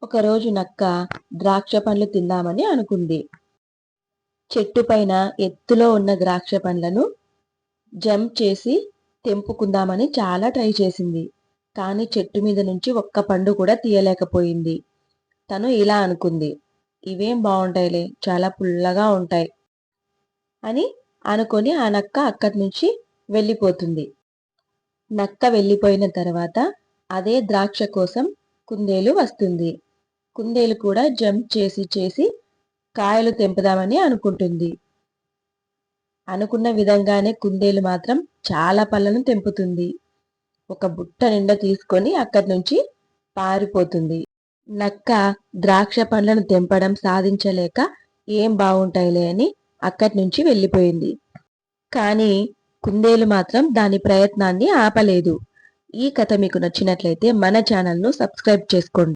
ఒకరోజు నక్క ద్రాక్ష పండ్లు తిందామని అనుకుంది. చెట్టు పైన ఎత్తులో ఉన్న ద్రాక్ష పండ్లను జంప్ చేసి తెంపుకుందామని చాలా ట్రై చేసింది. కానీ చెట్టు మీద నుంచి ఒక్క పండు కూడా తీయలేకపోయింది. తను ఇలా అనుకుంది, ఇవేం బాగుంటాయిలే, చాలా పుల్లగా ఉంటాయి అని అనుకొని ఆ నక్క అక్కడి నుంచి వెళ్ళిపోతుంది. నక్క వెళ్ళిపోయిన తర్వాత అదే ద్రాక్ష కోసం కుందేలు వస్తుంది. కుందేలు కూడా జంప్ చేసి చేసి కాయలు తెంపుదామని అనుకుంటుంది. అనుకున్న విధంగానే కుందేలు మాత్రం చాలా పళ్ళను తెంపుతుంది. ఒక బుట్ట నిండా తీసుకొని అక్కడి నుంచి పారిపోతుంది. నక్క ద్రాక్ష పండ్లను తెంపడం సాధించలేక ఏం బాగుంటాయిలే అని అక్కడి నుంచి వెళ్ళిపోయింది. కానీ కుందేలు మాత్రం దాని ప్రయత్నాన్ని ఆపలేదు. ఈ కథ మీకు నచ్చినట్లయితే మన ఛానల్ను సబ్స్క్రైబ్ చేసుకోండి.